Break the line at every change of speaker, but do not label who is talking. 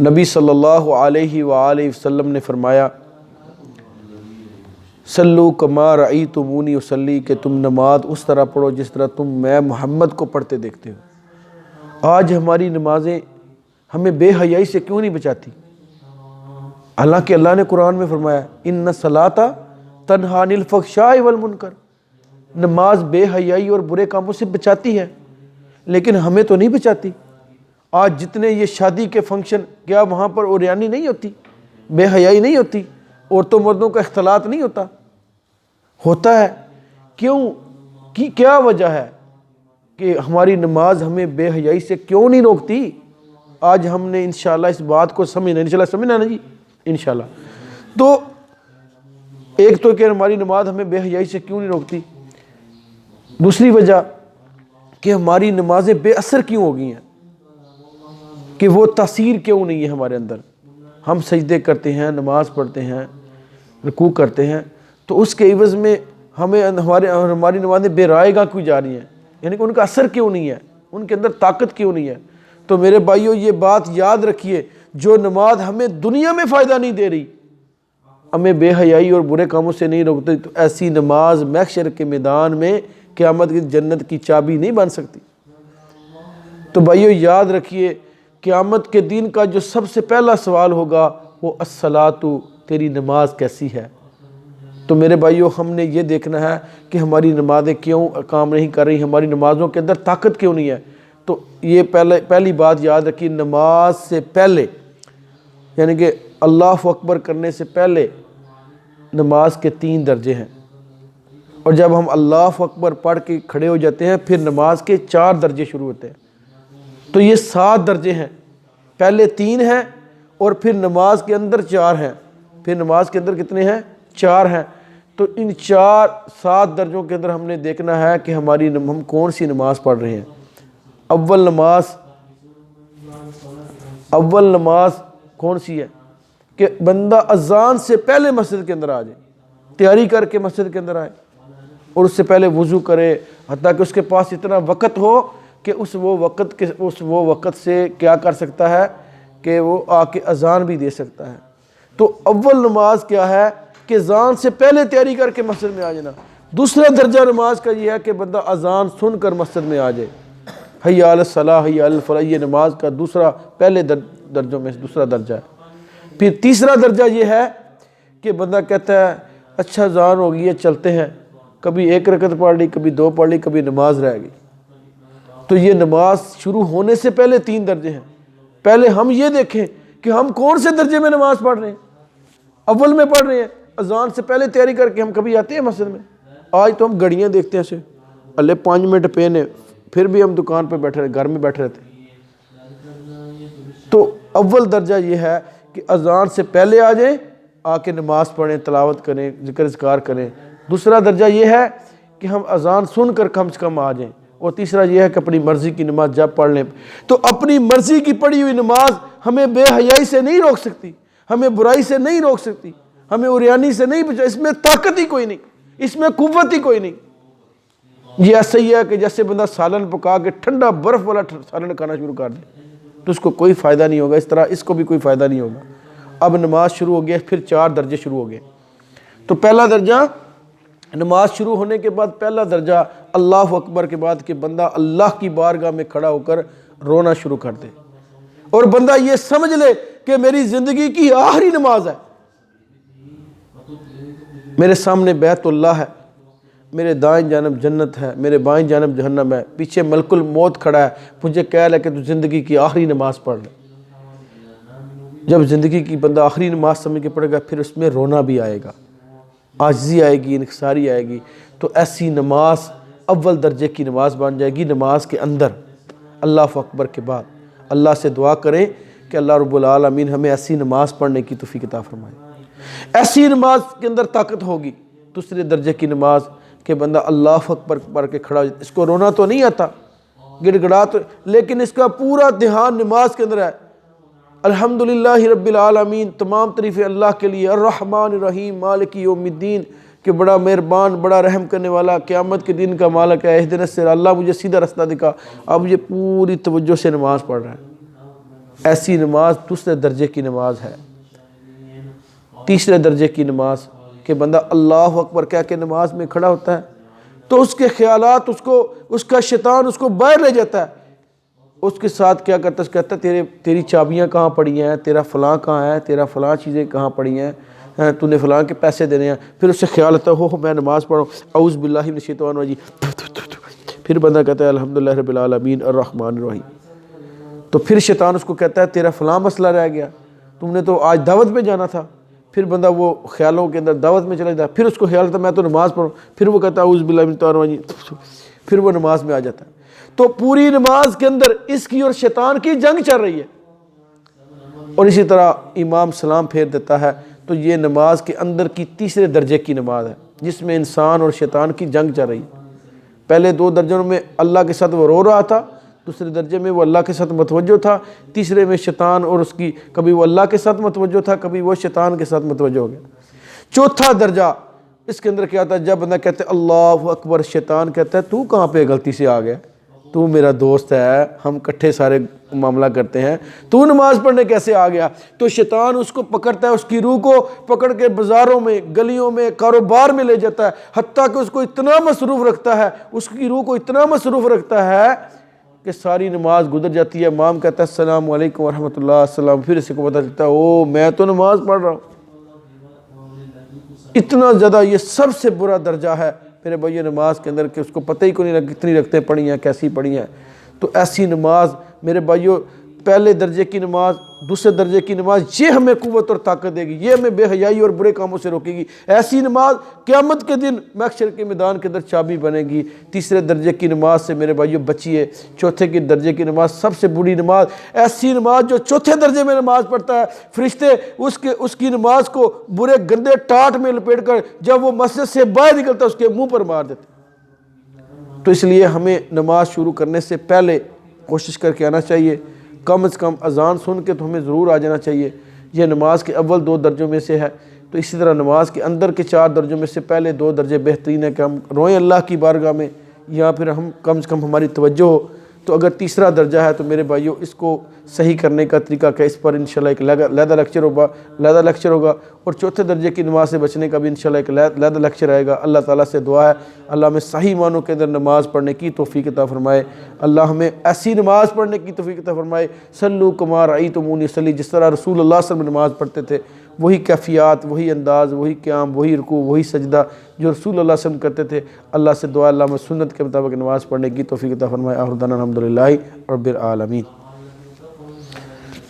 نبی صلی اللہ علیہ وآلہ وسلم نے فرمایا صلو کما رأیتمونی اصلی، کہ تم نماز اس طرح پڑھو جس طرح تم میں محمد کو پڑھتے دیکھتے ہو۔ آج ہماری نمازیں ہمیں بے حیائی سے کیوں نہیں بچاتی؟ حالانکہ اللہ نے قرآن میں فرمایا ان الصلاۃ تنہی عن الفحشاء والمنکر، نماز بے حیائی اور برے کاموں سے بچاتی ہے، لیکن ہمیں تو نہیں بچاتی۔ آج جتنے یہ شادی کے فنکشن، کیا وہاں پر عریانی نہیں ہوتی، بے حیائی نہیں ہوتی، عورتوں مردوں کا اختلاط نہیں ہوتا؟ ہوتا ہے۔ کیوں؟ کیا وجہ ہے کہ ہماری نماز ہمیں بے حیائی سے کیوں نہیں روکتی؟ آج ہم نے انشاءاللہ اس بات کو سمجھنا نا جی انشاءاللہ۔ تو ایک تو کہ ہماری نماز ہمیں بے حیائی سے کیوں نہیں روکتی، دوسری وجہ کہ ہماری نمازیں بے اثر کیوں ہو گئی ہیں، کہ وہ تاثیر کیوں نہیں ہے ہمارے اندر۔ ہم سجدے کرتے ہیں، نماز پڑھتے ہیں، رکوع کرتے ہیں، تو اس کے عوض میں ہماری نمازیں بے رائے گاہ کیوں جا رہی ہیں؟ یعنی کہ ان کا اثر کیوں نہیں ہے، ان کے اندر طاقت کیوں نہیں ہے؟ تو میرے بھائیو یہ بات یاد رکھیے، جو نماز ہمیں دنیا میں فائدہ نہیں دے رہی، ہمیں بے حیائی اور برے کاموں سے نہیں روکتے، تو ایسی نماز محشر کے میدان میں قیامت کی جنت کی چابی نہیں بن سکتی۔ تو بھائیو یاد رکھیے، قیامت کے دن کا جو سب سے پہلا سوال ہوگا وہ الصلاۃ، تیری نماز کیسی ہے؟ تو میرے بھائیو ہم نے یہ دیکھنا ہے کہ ہماری نمازیں کیوں کام نہیں کر رہی، ہماری نمازوں کے اندر طاقت کیوں نہیں ہے۔ تو یہ پہلی بات یاد رکھیے، نماز سے پہلے یعنی کہ اللہ اکبر کرنے سے پہلے نماز کے 3 درجے ہیں، اور جب ہم اللہ اکبر پڑھ کے کھڑے ہو جاتے ہیں پھر نماز کے 4 درجے شروع ہوتے ہیں۔ تو یہ 7 درجے ہیں، پہلے 3 ہیں اور پھر نماز کے اندر 4 ہیں، پھر نماز کے اندر کتنے ہیں؟ 4 ہیں۔ تو ان 7 درجوں کے اندر ہم نے دیکھنا ہے کہ ہم کون سی نماز پڑھ رہے ہیں۔ اول نماز کون سی ہے؟ کہ بندہ اذان سے پہلے مسجد کے اندر آ جائے، تیاری کر کے مسجد کے اندر آئے، اور اس سے پہلے وضو کرے، حتیٰ کہ اس کے پاس اتنا وقت ہو کہ اس وہ وقت سے کیا کر سکتا ہے کہ وہ آ کے اذان بھی دے سکتا ہے۔ تو اول نماز کیا ہے کہ اذان سے پہلے تیاری کر کے مسجد میں آ جانا۔ دوسرا درجہ نماز کا یہ ہے کہ بندہ اذان سن کر مسجد میں آ جائے، حی علی الصلاۃ حی علی الفلاح، یہ نماز کا پہلے درجوں میں سے دوسرا درجہ ہے۔ پھر تیسرا درجہ یہ ہے کہ بندہ کہتا ہے اچھا اذان ہو گئی ہے، چلتے ہیں، کبھی 1 رکعت پڑھ لی، کبھی 2 پڑھ لی، کبھی نماز رہ گئی۔ تو یہ نماز شروع ہونے سے پہلے 3 درجے ہیں۔ پہلے ہم یہ دیکھیں کہ ہم کون سے درجے میں نماز پڑھ رہے ہیں، اول میں پڑھ رہے ہیں، اذان سے پہلے تیاری کر کے ہم کبھی آتے ہیں مسجد میں؟ آج تو ہم گھڑیاں دیکھتے ہیں سے اللہ 5 منٹ پے نے، پھر بھی ہم دکان پہ بیٹھے رہے، گھر میں بیٹھے رہتے ہیں۔ تو اول درجہ یہ ہے کہ اذان سے پہلے آ جائیں، آ کے نماز پڑھیں، تلاوت کریں، ذکر اذکار کریں۔ دوسرا درجہ یہ ہے کہ ہم اذان سن کر کم سے کم آ جائیں، اور تیسرا یہ ہے کہ اپنی مرضی کی نماز جب پڑھ لیں۔ تو اپنی مرضی کی پڑھی ہوئی نماز ہمیں بے حیائی سے نہیں روک سکتی، ہمیں برائی سے نہیں روک سکتی، ہمیں عریانی سے نہیں بچا، اس میں طاقت ہی کوئی نہیں، اس میں قوت ہی کوئی نہیں۔ یہ ایسا ہی ہے کہ جیسے بندہ سالن پکا کے ٹھنڈا برف والا سالن کھانا شروع کر دے تو اس کو کوئی فائدہ نہیں ہوگا، اس طرح اس کو بھی کوئی فائدہ نہیں ہوگا۔ اب نماز شروع ہو گیا، پھر 4 درجے شروع ہو گئے۔ تو پہلا درجہ نماز شروع ہونے کے بعد، پہلا درجہ اللہ اکبر کے بعد کہ بندہ اللہ کی بارگاہ میں کھڑا ہو کر رونا شروع کر دے، اور بندہ یہ سمجھ لے کہ میری زندگی کی آخری نماز ہے، میرے سامنے بیت اللہ ہے، میرے دائیں جانب جنت ہے، میرے بائیں جانب جہنم ہے، پیچھے ملک الموت کھڑا ہے، مجھے کہہ لے کہ تو زندگی کی آخری نماز پڑھ لے۔ جب زندگی کی بندہ آخری نماز سمجھ کے پڑھے گا، پھر اس میں رونا بھی آئے گا، عاجزی آئے گی، انکساری آئے گی۔ تو ایسی نماز اول درجے کی نماز بن جائے گی۔ نماز کے اندر اللہ اکبر کے بعد اللہ سے دعا کریں کہ اللہ رب العالمین ہمیں ایسی نماز پڑھنے کی توفیق عطا فرمائے۔ ایسی نماز کے اندر طاقت ہوگی۔ دوسرے درجے کی نماز کہ بندہ اللہ اکبر پڑھ کے کھڑا ہو جائے، اس کو رونا تو نہیں آتا، گڑ گڑا تو، لیکن اس کا پورا دھیان نماز کے اندر ہے۔ الحمدللہ رب العالمین، تمام تعریفیں اللہ کے لیے، الرحمن الرحیم مالک یوم الدین، کہ بڑا مہربان، بڑا رحم کرنے والا، قیامت کے دن کا مالک ہے، اہدنا الصراط، اللہ مجھے سیدھا رستہ دکھا۔ اب یہ پوری توجہ سے نماز پڑھ رہا ہے، ایسی نماز دوسرے درجے کی نماز ہے۔ تیسرے درجے کی نماز کہ بندہ اللہ اکبر کہہ کے نماز میں کھڑا ہوتا ہے تو اس کے خیالات اس کا شیطان اس کو باہر لے جاتا ہے، اس کے ساتھ کیا کرتا ہے، کہتا ہے تیری چابیاں کہاں پڑی ہیں، تیرا فلاں کہاں ہے، تیرا فلاں چیزیں کہاں پڑی ہیں، تو نے فلاں کے پیسے دینے ہیں۔ پھر اس سے خیال آتا ہے میں نماز پڑھوں، اعوذ باللہ من الشیطان الرجیم، پھر بندہ کہتا ہے الحمدللہ رب العالمین الرحمن الرحیم۔ تو پھر شیطان اس کو کہتا ہے تیرا فلاں مسئلہ رہ گیا، تم نے تو آج دعوت میں جانا تھا۔ پھر بندہ وہ خیالوں کے اندر دعوت میں چلا جاتا ہے، پھر اس کو خیال آتا ہے میں تو نماز پڑھوں، پھر وہ کہتا ہے اعوذ باللہ من الشیطان الرجیم، پھر وہ نماز میں آ جاتا ہے۔ تو پوری نماز کے اندر اس کی اور شیطان کی جنگ چل رہی ہے، اور اسی طرح امام سلام پھیر دیتا ہے۔ تو یہ نماز کے اندر کی تیسرے درجے کی نماز ہے جس میں انسان اور شیطان کی جنگ چل رہی ہے۔ پہلے دو درجوں میں اللہ کے ساتھ وہ رو رہا تھا، دوسرے درجے میں وہ اللہ کے ساتھ متوجہ تھا، تیسرے میں شیطان اور اس کی کبھی وہ اللہ کے ساتھ متوجہ تھا، کبھی وہ شیطان کے ساتھ متوجہ ہو گیا۔ چوتھا درجہ اس کے اندر کیا تھا، جب بندہ کہتے ہیں اللہ اکبر، شیطان کہتا ہے تو کہاں پہ غلطی سے آ گیا، تو میرا دوست ہے، ہم اکٹھے سارے معاملہ کرتے ہیں، تو نماز پڑھنے کیسے آ گیا؟ تو شیطان اس کو پکڑتا ہے، اس کی روح کو پکڑ کے بازاروں میں، گلیوں میں، کاروبار میں لے جاتا ہے، حتیٰ کہ اس کو اتنا مصروف رکھتا ہے، اس کی روح کو اتنا مصروف رکھتا ہے کہ ساری نماز گزر جاتی ہے، امام کہتا ہے السلام علیکم ورحمۃ اللہ السلام، پھر اسے کو پتہ چلتا ہے میں تو نماز پڑھ رہا ہوں۔ اتنا زیادہ یہ سب سے برا درجہ ہے میرے بھائی نماز کے اندر کہ اس کو پتہ ہی کوئی نہیں کتنی رکھتے پڑھی ہیں، کیسی پڑھی ہیں۔ تو ایسی نماز میرے بھائیو، پہلے درجے کی نماز، دوسرے درجے کی نماز، یہ ہمیں قوت اور طاقت دے گی، یہ ہمیں بے حیائی اور برے کاموں سے روکے گی۔ ایسی نماز قیامت کے دن محشر کے میدان کے اندر چابی بنے گی۔ تیسرے درجے کی نماز سے میرے بھائیو بچیے۔ چوتھے کی درجے کی نماز سب سے بری نماز، ایسی نماز جو چوتھے درجے میں نماز پڑھتا ہے، فرشتے اس کی نماز کو برے گندے ٹاٹ میں لپیٹ کر جب وہ مسجد سے باہر نکلتا ہے اس کے منہ پر مار دیتے۔ تو اس لیے ہمیں نماز شروع کرنے سے پہلے کوشش کر کے آنا چاہیے، کم از کم اذان سن کے تو ہمیں ضرور آ جانا چاہیے۔ یہ نماز کے اول دو درجوں میں سے ہے۔ تو اسی طرح نماز کے اندر کے چار درجوں میں سے پہلے دو درجے بہترین ہے کہ ہم روئیں اللہ کی بارگاہ میں، یا پھر ہم کم سے کم ہماری توجہ ہو۔ تو اگر تیسرا درجہ ہے تو میرے بھائیوں اس کو صحیح کرنے کا طریقہ کہ اس پر انشاءاللہ ایک علیحدہ لیکچر ہوگا، اور چوتھے درجے کی نماز سے بچنے کا بھی انشاءاللہ ایک علیحدہ لیکچر آئے گا۔ اللہ تعالیٰ سے دعا ہے اللہ ہمیں صحیح معنوں کے اندر نماز پڑھنے کی توفیق عطا فرمائے، اللہ ہمیں ایسی نماز پڑھنے کی توفیق عطا فرمائے، صلو کما رأیتمونی اصلی، جس طرح رسول اللہ صلی اللہ علیہ وسلم نماز پڑھتے تھے، وہی کیفیات، وہی انداز، وہی قیام، وہی رکوع، وہی سجدہ جو رسول اللہ صلی اللہ علیہ وسلم کرتے تھے۔ اللہ سے دعا اللہ ہمیں سنت کے مطابق نماز پڑھنے کی توفیق عطا فرمائے۔ آخر دعوانا الحمدللہ رب العالمین۔